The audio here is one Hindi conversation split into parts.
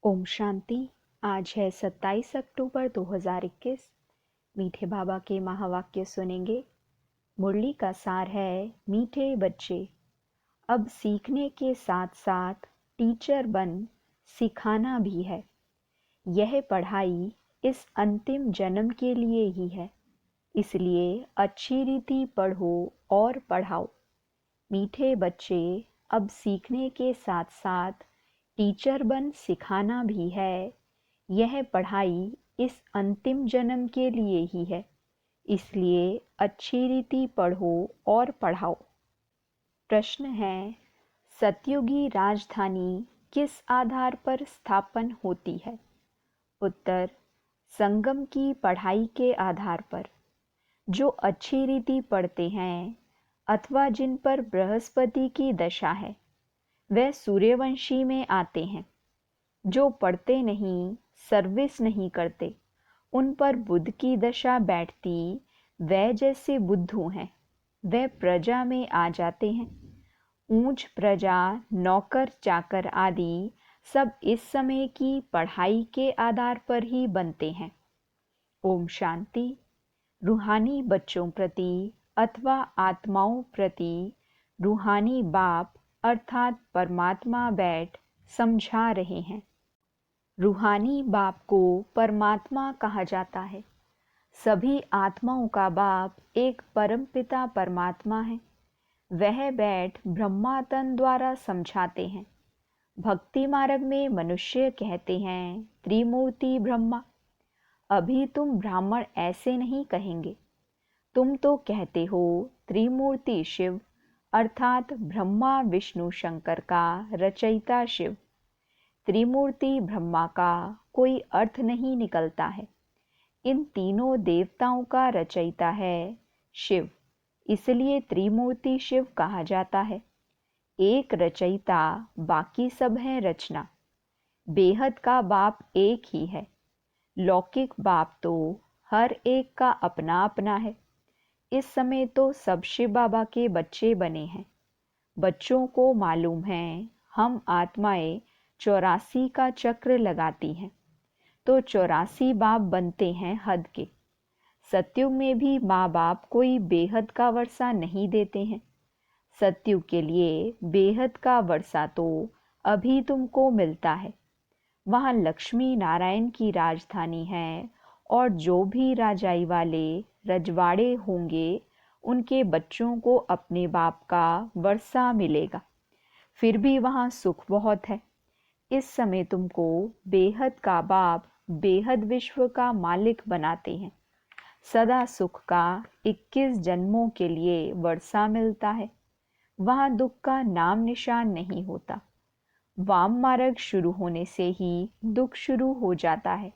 ओम शांति। आज है 27 अक्टूबर 2021। मीठे बाबा के महावाक्य सुनेंगे। मुरली का सार है, मीठे बच्चे अब सीखने के साथ साथ टीचर बन सिखाना भी है। यह पढ़ाई इस अंतिम जन्म के लिए ही है, इसलिए अच्छी रीति पढ़ो और पढ़ाओ। मीठे बच्चे अब सीखने के साथ साथ टीचर बन सिखाना भी है। यह पढ़ाई इस अंतिम जन्म के लिए ही है, इसलिए अच्छी रीति पढ़ो और पढ़ाओ। प्रश्न है, सतयुगी राजधानी किस आधार पर स्थापन होती है? उत्तर, संगम की पढ़ाई के आधार पर। जो अच्छी रीति पढ़ते हैं अथवा जिन पर बृहस्पति की दशा है, वह सूर्यवंशी में आते हैं। जो पढ़ते नहीं, सर्विस नहीं करते, उन पर बुध की दशा बैठती, वह जैसे बुद्धू हैं, वह प्रजा में आ जाते हैं। ऊंच प्रजा, नौकर चाकर आदि सब इस समय की पढ़ाई के आधार पर ही बनते हैं। ओम शांति। रूहानी बच्चों प्रति अथवा आत्माओं प्रति रूहानी बाप अर्थात परमात्मा बैठ समझा रहे हैं। रूहानी बाप को परमात्मा कहा जाता है। सभी आत्माओं का बाप एक परमपिता परमात्मा है। वह बैठ ब्रह्मा तन द्वारा समझाते हैं। भक्ति मार्ग में मनुष्य कहते हैं त्रिमूर्ति ब्रह्मा। अभी तुम ब्राह्मण ऐसे नहीं कहेंगे, तुम तो कहते हो त्रिमूर्ति शिव अर्थात ब्रह्मा विष्णु शंकर का रचयिता शिव। त्रिमूर्ति ब्रह्मा का कोई अर्थ नहीं निकलता है। इन तीनों देवताओं का रचयिता है शिव, इसलिए त्रिमूर्ति शिव कहा जाता है। एक रचयिता, बाकी सब है रचना। बेहद का बाप एक ही है। लौकिक बाप तो हर एक का अपना अपना है। इस समय तो सब शिव बाबा के बच्चे बने हैं। बच्चों को मालूम है हम आत्माएं 84 का चक्र लगाती हैं, तो 84 बाप बनते हैं हद के। सतयुग में भी माँ बाप कोई बेहद का वर्षा नहीं देते हैं। सतयुग के लिए बेहद का वर्षा तो अभी तुमको मिलता है। वहाँ लक्ष्मी नारायण की राजधानी है, और जो भी राजाई वाले रजवाड़े होंगे उनके बच्चों को अपने बाप का वर्षा मिलेगा। फिर भी वहाँ सुख बहुत है। इस समय तुमको बेहद का बाप बेहद विश्व का मालिक बनाते हैं। सदा सुख का 21 जन्मों के लिए वर्षा मिलता है। वहाँ दुख का नाम निशान नहीं होता। वाम मार्ग शुरू होने से ही दुख शुरू हो जाता है।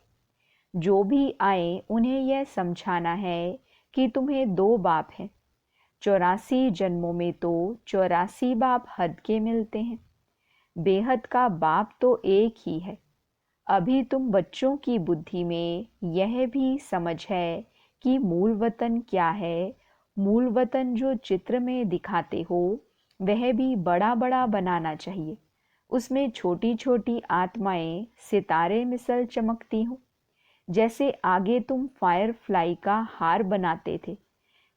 जो भी आए उन्हें यह समझाना है कि तुम्हें 2 बाप हैं। 84 जन्मों में तो 84 बाप हद के मिलते हैं। बेहद का बाप तो एक ही है। अभी तुम बच्चों की बुद्धि में यह भी समझ है कि मूल वतन क्या है। मूल वतन जो चित्र में दिखाते हो, वह भी बड़ा बड़ा बनाना चाहिए। उसमें छोटी छोटी आत्माएं सितारे मिसल चमकती हों। जैसे आगे तुम फायर फ्लाई का हार बनाते थे,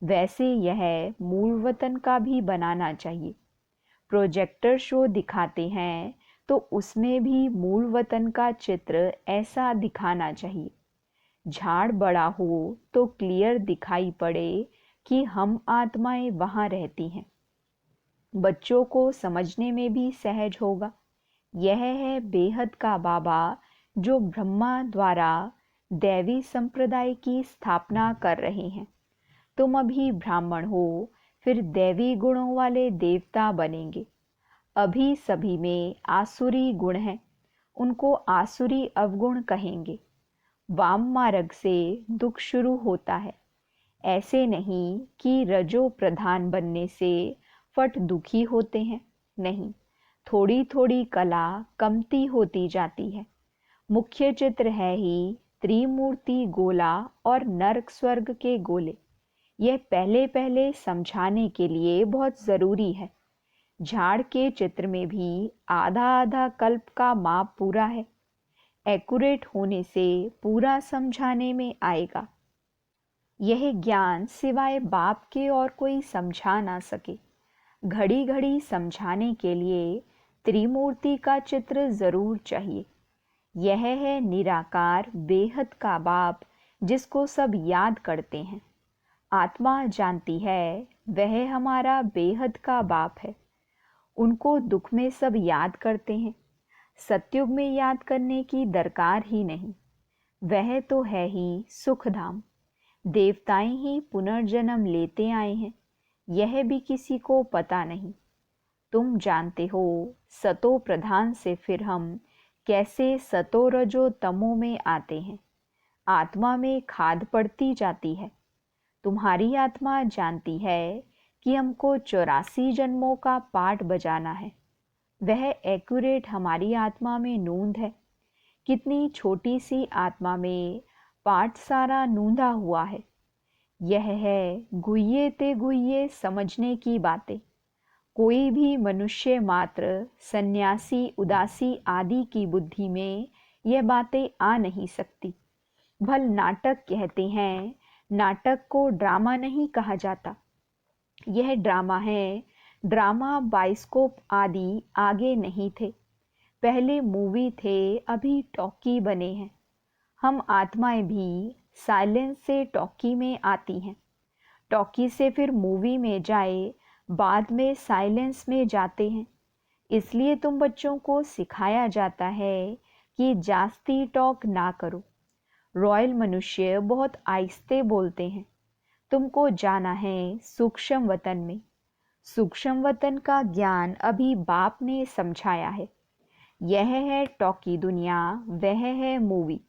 वैसे यह मूल वतन का भी बनाना चाहिए। प्रोजेक्टर शो दिखाते हैं तो उसमें भी मूल वतन का चित्र ऐसा दिखाना चाहिए। झाड़ बड़ा हो तो क्लियर दिखाई पड़े कि हम आत्माएं वहाँ रहती हैं। बच्चों को समझने में भी सहज होगा। यह है बेहद का बाबा जो ब्रह्मा द्वारा दैवी संप्रदाय की स्थापना कर रहे हैं। तुम अभी ब्राह्मण हो, फिर दैवी गुणों वाले देवता बनेंगे। अभी सभी में आसुरी गुण हैं, उनको आसुरी अवगुण कहेंगे। वाम मार्ग से दुख शुरू होता है। ऐसे नहीं कि रजो प्रधान बनने से फट दुखी होते हैं, नहीं। थोड़ी थोड़ी कला कमती होती जाती है। मुख्य चित्र है ही त्रिमूर्ति गोला और नरक स्वर्ग के गोले। यह पहले पहले समझाने के लिए बहुत ज़रूरी है। झाड़ के चित्र में भी आधा आधा कल्प का माप पूरा है। एक्यूरेट होने से पूरा समझाने में आएगा। यह ज्ञान सिवाय बाप के और कोई समझा ना सके। घड़ी घड़ी समझाने के लिए त्रिमूर्ति का चित्र जरूर चाहिए। यह है निराकार बेहद का बाप जिसको सब याद करते हैं। आत्मा जानती है वह हमारा बेहद का बाप है। उनको दुख में सब याद करते हैं। सतयुग में याद करने की दरकार ही नहीं। वह तो है ही सुखधाम। देवताएं ही पुनर्जन्म लेते आए हैं, यह भी किसी को पता नहीं। तुम जानते हो सतो प्रधान से फिर हम कैसे सतो रजो तमो में आते हैं। आत्मा में खाद पड़ती जाती है। तुम्हारी आत्मा जानती है कि हमको 84 जन्मों का पाठ बजाना है। वह एक्यूरेट हमारी आत्मा में नूंद है। कितनी छोटी सी आत्मा में पाठ सारा नूंदा हुआ है। यह है गुह्ये ते गुह्ये समझने की बातें। कोई भी मनुष्य मात्र सन्यासी उदासी आदि की बुद्धि में यह बातें आ नहीं सकती। भल नाटक कहते हैं, नाटक को ड्रामा नहीं कहा जाता। यह ड्रामा है। ड्रामा बाइस्कोप आदि आगे नहीं थे। पहले मूवी थे, अभी टॉकी बने हैं। हम आत्माएं भी साइलेंस से टॉकी में आती हैं। टॉकी से फिर मूवी में जाए, बाद में साइलेंस में जाते हैं। इसलिए तुम बच्चों को सिखाया जाता है कि जास्ती टॉक ना करो। रॉयल मनुष्य बहुत आहिस्ते बोलते हैं। तुमको जाना है सूक्ष्म वतन में। सूक्ष्म वतन का ज्ञान अभी बाप ने समझाया है। यह है टॉकी दुनिया, वह है मूवी।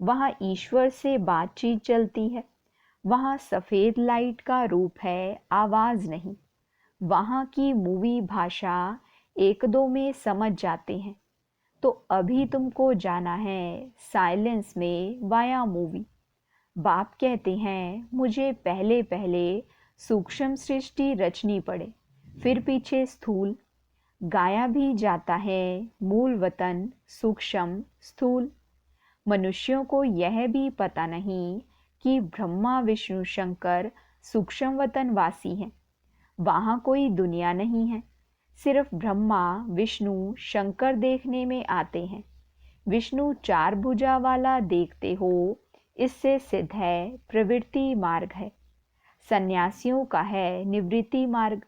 वहाँ ईश्वर से बातचीत चलती है। वहाँ सफ़ेद लाइट का रूप है, आवाज़ नहीं। वहाँ की मूवी भाषा एक दो में समझ जाते हैं। तो अभी तुमको जाना है साइलेंस में वाया मूवी। बाप कहते हैं मुझे पहले पहले सूक्ष्म सृष्टि रचनी पड़े, फिर पीछे स्थूल। गाया भी जाता है मूल वतन सूक्ष्म स्थूल। मनुष्यों को यह भी पता नहीं कि ब्रह्मा विष्णु शंकर सूक्ष्म वतन वासी हैं। वहाँ कोई दुनिया नहीं है। सिर्फ ब्रह्मा विष्णु शंकर देखने में आते हैं। विष्णु 4 भुजा वाला देखते हो, इससे सिद्ध है प्रवृत्ति मार्ग है। सन्यासियों का है निवृत्ति मार्ग।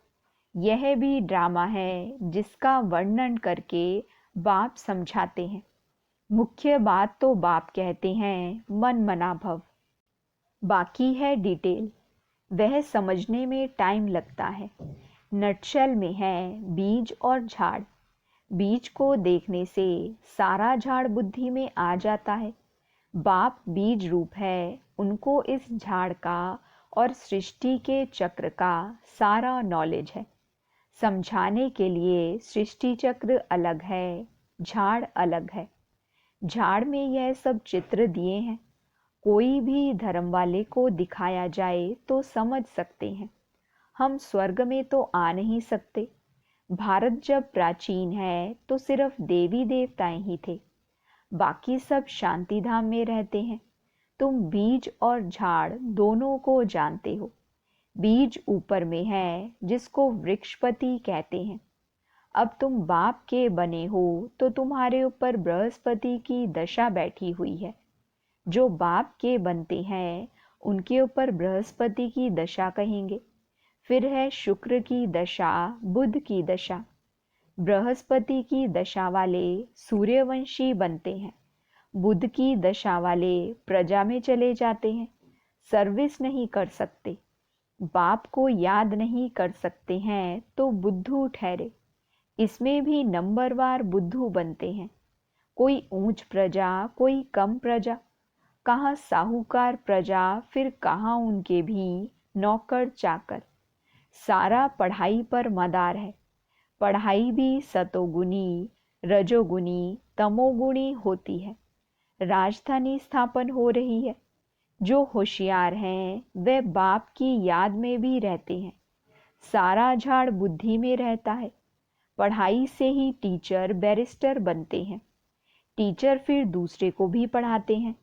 यह भी ड्रामा है जिसका वर्णन करके बाप समझाते हैं। मुख्य बात तो बाप कहते हैं मन मना भव। बाकी है डिटेल, वह समझने में टाइम लगता है। नटशेल में है बीज और झाड़। बीज को देखने से सारा झाड़ बुद्धि में आ जाता है। बाप बीज रूप है, उनको इस झाड़ का और सृष्टि के चक्र का सारा नॉलेज है। समझाने के लिए सृष्टि चक्र अलग है, झाड़ अलग है। झाड़ में यह सब चित्र दिए हैं। कोई भी धर्म वाले को दिखाया जाए तो समझ सकते हैं। हम स्वर्ग में तो आ नहीं सकते। भारत जब प्राचीन है तो सिर्फ देवी देवताएं ही थे, बाकी सब शांति धाम में रहते हैं। तुम बीज और झाड़ दोनों को जानते हो। बीज ऊपर में है जिसको वृक्षपति कहते हैं। अब तुम बाप के बने हो तो तुम्हारे ऊपर बृहस्पति की दशा बैठी हुई है। जो बाप के बनते हैं उनके ऊपर बृहस्पति की दशा कहेंगे। फिर है शुक्र की दशा, बुध की दशा। बृहस्पति की दशा वाले सूर्यवंशी बनते हैं। बुध की दशा वाले प्रजा में चले जाते हैं, सर्विस नहीं कर सकते। बाप को याद नहीं कर सकते हैं तो बुद्धू ठहरे। इसमें भी नंबरवार बुद्धू बनते हैं। कोई ऊंच प्रजा, कोई कम प्रजा। कहाँ साहूकार प्रजा, फिर कहाँ उनके भी नौकर चाकर। सारा पढ़ाई पर मदार है। पढ़ाई भी सतोगुनी रजोगुनी तमोगुणी होती है। राजधानी स्थापन हो रही है। जो होशियार हैं वे बाप की याद में भी रहते हैं। सारा झाड़ बुद्धि में रहता है। पढ़ाई से ही टीचर बैरिस्टर बनते हैं। टीचर फिर दूसरे को भी पढ़ाते हैं।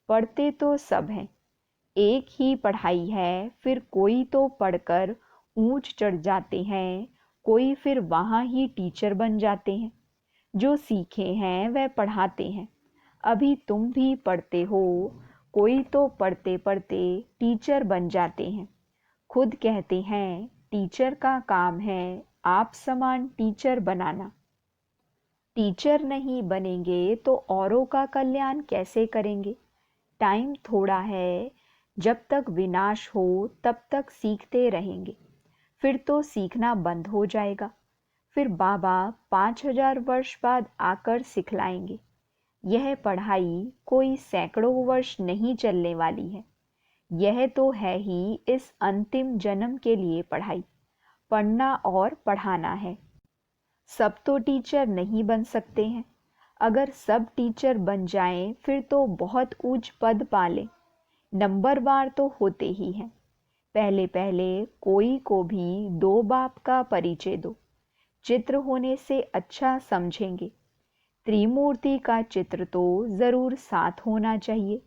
पढ़ते तो सब हैं, एक ही पढ़ाई है, फिर कोई तो पढ़कर ऊंच चढ़ जाते हैं, कोई फिर वहाँ ही टीचर बन जाते हैं। जो सीखे हैं वह पढ़ाते हैं। अभी तुम भी पढ़ते हो, कोई तो पढ़ते पढ़ते टीचर बन जाते हैं। खुद कहते हैं टीचर का काम है आप समान टीचर बनाना। टीचर नहीं बनेंगे तो औरों का कल्याण कैसे करेंगे? टाइम थोड़ा है, जब तक विनाश हो तब तक सीखते रहेंगे, फिर तो सीखना बंद हो जाएगा। फिर बाबा 5000 वर्ष बाद आकर सिखलाएंगे। यह पढ़ाई कोई सैकड़ों वर्ष नहीं चलने वाली है। यह तो है ही इस अंतिम जन्म के लिए पढ़ाई। पढ़ना और पढ़ाना है। सब तो टीचर नहीं बन सकते हैं। अगर सब टीचर बन जाएं फिर तो बहुत ऊंच पद पा लें। नंबरवार तो होते ही हैं। पहले पहले कोई को भी दो बाप का परिचय दो, चित्र होने से अच्छा समझेंगे। त्रिमूर्ति का चित्र तो जरूर साथ होना चाहिए।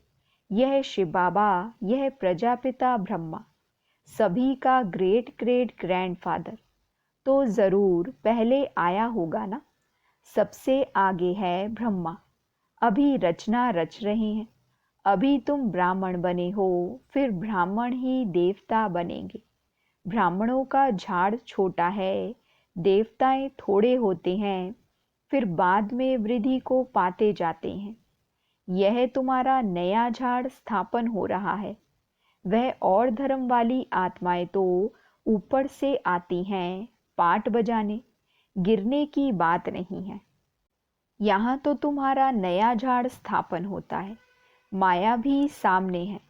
यह शिव बाबा, यह प्रजापिता ब्रह्मा, सभी का ग्रेट ग्रेट ग्रैंडफादर तो जरूर पहले आया होगा ना। सबसे आगे है ब्रह्मा। अभी रचना रच रहे हैं। अभी तुम ब्राह्मण बने हो, फिर ब्राह्मण ही देवता बनेंगे। ब्राह्मणों का झाड़ छोटा है, देवताएं थोड़े होते हैं, फिर बाद में वृद्धि को पाते जाते हैं। यह तुम्हारा नया झाड़ स्थापन हो रहा है। वह और धर्म वाली आत्माएं तो ऊपर से आती हैं पाट बजाने, गिरने की बात नहीं है। यहाँ तो तुम्हारा नया झाड़ स्थापन होता है। माया भी सामने है।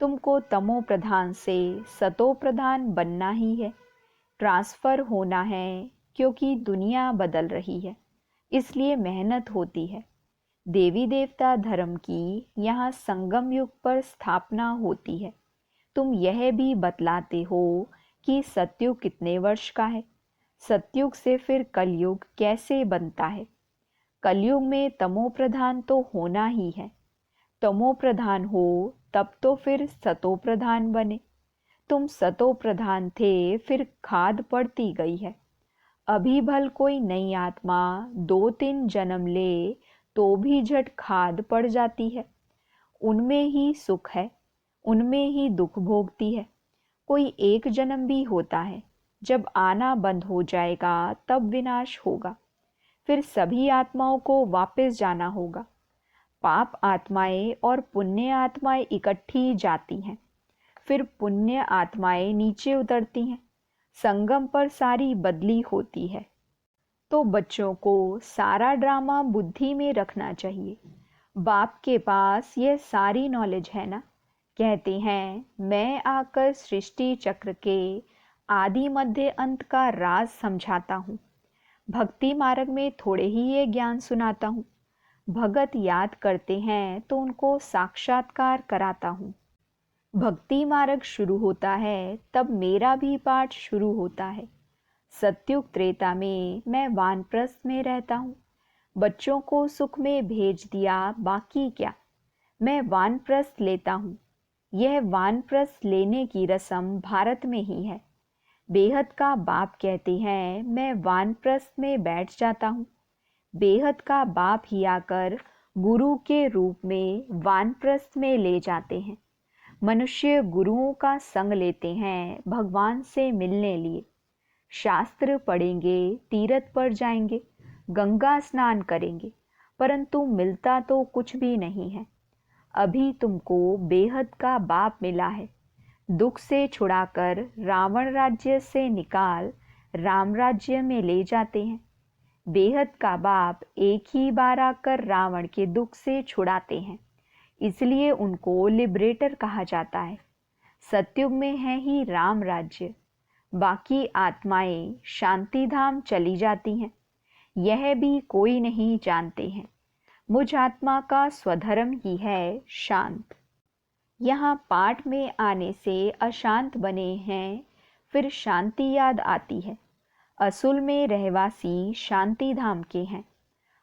तुमको तमो प्रधान से सतो प्रधान बनना ही है। ट्रांसफर होना है, क्योंकि दुनिया बदल रही है, इसलिए मेहनत होती है। देवी देवता धर्म की यहाँ संगम युग पर स्थापना होती है। तुम यह भी बतलाते हो कि सतयुग कितने वर्ष का है। सतयुग से फिर कलयुग कैसे बनता है? कलयुग में तमो प्रधान तो होना ही है। तमो प्रधान हो तब तो फिर सतो प्रधान बने। तुम सतो प्रधान थे, फिर खाद पड़ती गई है। अभी भल कोई नई आत्मा 2-3 जन्म ले तो भी झट खाद पड़ जाती है। उनमें ही सुख है, उनमें ही दुख भोगती है। कोई एक जन्म भी होता है, जब आना बंद हो जाएगा तब विनाश होगा। फिर सभी आत्माओं को वापस जाना होगा। पाप आत्माएं और पुण्य आत्माएं इकट्ठी जाती हैं, फिर पुण्य आत्माएं नीचे उतरती हैं। संगम पर सारी बदली होती है। तो बच्चों को सारा ड्रामा बुद्धि में रखना चाहिए। बाप के पास यह सारी नॉलेज है ना। कहते हैं मैं आकर सृष्टि चक्र के आदि मध्य अंत का राज समझाता हूँ। भक्ति मार्ग में थोड़े ही ये ज्ञान सुनाता हूँ। भगत याद करते हैं तो उनको साक्षात्कार कराता हूँ। भक्ति मार्ग शुरू होता है तब मेरा भी पाठ शुरू होता है। सत्युग त्रेता में मैं वानप्रस्थ में रहता हूँ। बच्चों को सुख में भेज दिया, बाकी क्या। मैं वानप्रस्थ लेता हूँ। यह वानप्रस्थ लेने की रस्म भारत में ही है। बेहद का बाप कहते हैं मैं वानप्रस्थ में बैठ जाता हूँ। बेहद का बाप ही आकर गुरु के रूप में वानप्रस्थ में ले जाते हैं। मनुष्य गुरुओं का संग लेते हैं भगवान से मिलने लिए। शास्त्र पढ़ेंगे, तीर्थ पर जाएंगे, गंगा स्नान करेंगे, परंतु मिलता तो कुछ भी नहीं है। अभी तुमको बेहद का बाप मिला है। दुख से छुड़ाकर रावण राज्य से निकाल राम राज्य में ले जाते हैं। बेहद का बाप एक ही बार आकर रावण के दुख से छुड़ाते हैं, इसलिए उनको लिबरेटर कहा जाता है। सतयुग में है ही राम राज्य। बाकी आत्माएं शांति धाम चली जाती हैं। यह भी कोई नहीं जानते हैं। मुझ आत्मा का स्वधर्म ही है शांत। यहाँ पाठ में आने से अशांत बने हैं, फिर शांति याद आती है। असुल में रहवासी शांति धाम के हैं।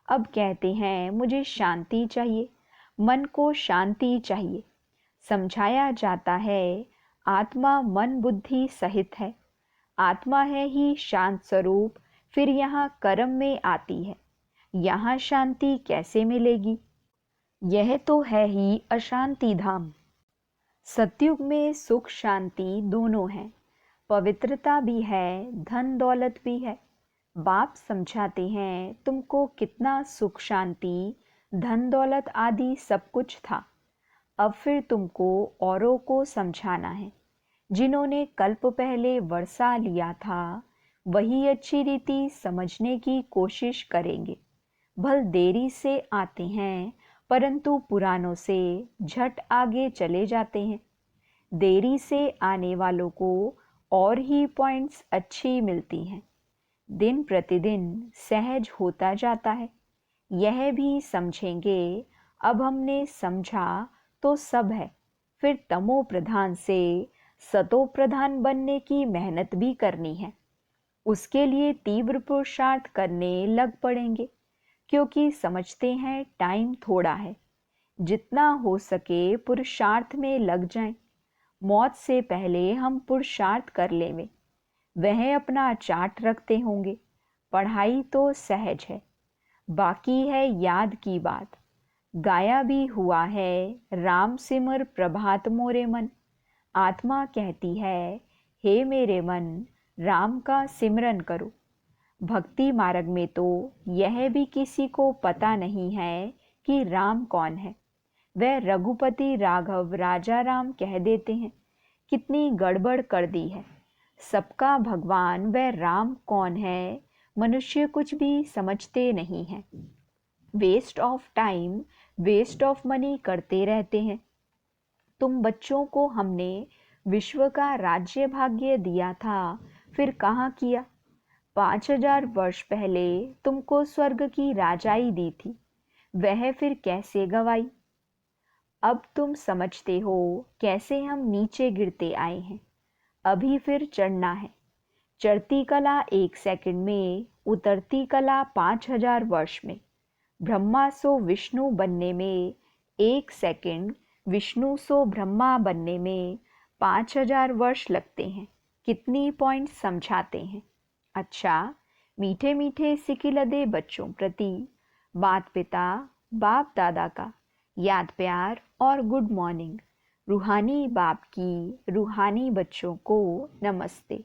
अब कहते हैं मुझे शांति चाहिए, मन को शांति चाहिए। समझाया जाता है आत्मा मन बुद्धि सहित है, आत्मा है ही शांत स्वरूप, फिर यहाँ कर्म में आती है। यहाँ शांति कैसे मिलेगी? यह तो है ही अशांति धाम। सतयुग में सुख शांति दोनों हैं, पवित्रता भी है, धन दौलत भी है। बाप समझाते हैं तुमको कितना सुख शांति, धन दौलत आदि सब कुछ था। अब फिर तुमको औरों को समझाना है। जिन्होंने कल्प पहले वर्षा लिया था वही अच्छी रीति समझने की कोशिश करेंगे। भल देरी से आते हैं परंतु पुरानों से झट आगे चले जाते हैं। देरी से आने वालों को और ही पॉइंट्स अच्छी मिलती हैं। दिन प्रतिदिन सहज होता जाता है। यह भी समझेंगे अब हमने समझा तो सब है, फिर तमो प्रधान से सतो प्रधान बनने की मेहनत भी करनी है। उसके लिए तीव्र पुरुषार्थ करने लग पड़ेंगे, क्योंकि समझते हैं टाइम थोड़ा है। जितना हो सके पुरुषार्थ में लग जाएं। मौत से पहले हम पुरुषार्थ कर लेंगे। वह अपना चार्ट रखते होंगे। पढ़ाई तो सहज है, बाकी है याद की बात। गाया भी हुआ है राम सिमर प्रभात मोरे मन। आत्मा कहती है हे मेरे मन, राम का सिमरन करो। भक्ति मार्ग में तो यह भी किसी को पता नहीं है कि राम कौन है। वह रघुपति राघव राजा राम कह देते हैं। कितनी गड़बड़ कर दी है। सबका भगवान वह राम कौन है, मनुष्य कुछ भी समझते नहीं हैं। Waste of time, waste of money करते रहते हैं। तुम बच्चों को हमने विश्व का राज्य भाग्य दिया था, फिर कहाँ किया? 5000 वर्ष पहले तुमको स्वर्ग की राजाई दी थी, वह फिर कैसे गवाई? अब तुम समझते हो कैसे हम नीचे गिरते आए हैं। अभी फिर चढ़ना है। चढ़ती कला 1 सेकंड में, उतरती कला 5000 वर्ष में। ब्रह्मा सो विष्णु बनने में 1 सेकंड, विष्णु सो ब्रह्मा बनने में 5000 वर्ष लगते हैं। कितनी पॉइंट समझाते हैं। अच्छा, मीठे मीठे सिकिलदे बच्चों प्रति माता पिता बाप दादा का याद प्यार और गुड मॉर्निंग। रूहानी बाप की रूहानी बच्चों को नमस्ते।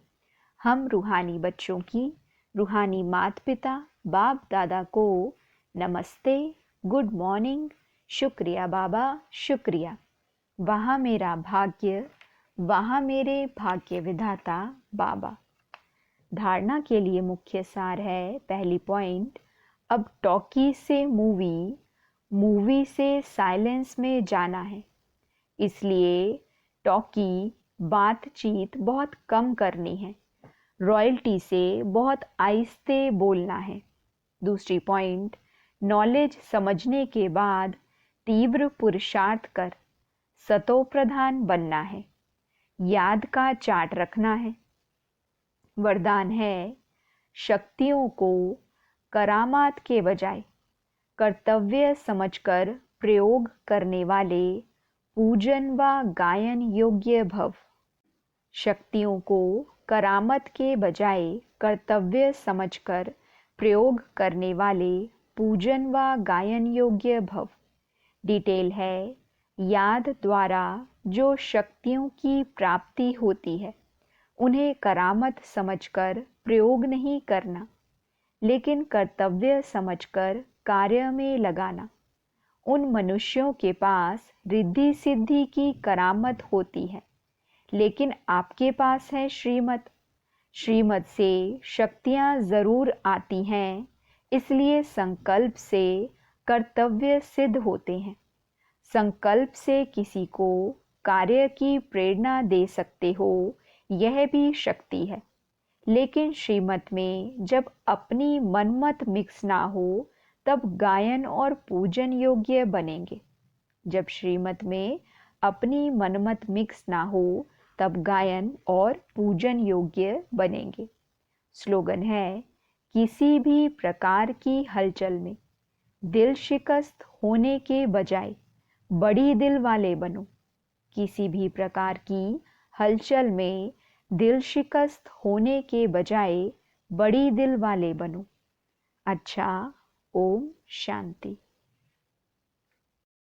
हम रूहानी बच्चों की रूहानी माता पिता बाप दादा को नमस्ते, गुड मॉर्निंग, शुक्रिया बाबा, शुक्रिया। वहाँ मेरा भाग्य, वहाँ मेरे भाग्य विधाता बाबा। धारणा के लिए मुख्य सार है, पहली पॉइंट, अब टॉकी से मूवी, मूवी से साइलेंस में जाना है। इसलिए टॉकी बातचीत बहुत कम करनी है। रॉयल्टी से बहुत आहिस्ते बोलना है। दूसरी पॉइंट, नॉलेज समझने के बाद तीव्र पुरुषार्थ कर सतो प्रधान बनना है। याद का चार्ट रखना है। वरदान है, शक्तियों को करामात के बजाय कर्तव्य समझकर प्रयोग करने वाले पूजन व गायन योग्य भव। शक्तियों को करामत के बजाय कर्तव्य समझकर प्रयोग करने वाले पूजन व गायन योग्य भव। डिटेल है, याद द्वारा जो शक्तियों की प्राप्ति होती है उन्हें करामत समझकर प्रयोग नहीं करना, लेकिन कर्तव्य समझकर कार्य में लगाना। उन मनुष्यों के पास रिद्धि सिद्धि की करामत होती है, लेकिन आपके पास है श्रीमत। श्रीमत से शक्तियाँ जरूर आती हैं, इसलिए संकल्प से कर्तव्य सिद्ध होते हैं। संकल्प से किसी को कार्य की प्रेरणा दे सकते हो, यह भी शक्ति है। लेकिन श्रीमत में जब अपनी मनमत मिक्स ना हो तब गायन और पूजन योग्य बनेंगे। जब श्रीमत में अपनी मनमत मिक्स ना हो तब गायन और पूजन योग्य बनेंगे। स्लोगन है, किसी भी प्रकार की हलचल में दिल शिकस्त होने के बजाय बड़ी दिल वाले बनो। किसी भी प्रकार की हलचल में दिल शिकस्त होने के बजाय बड़ी दिल वाले बनो। अच्छा, ओम शांति।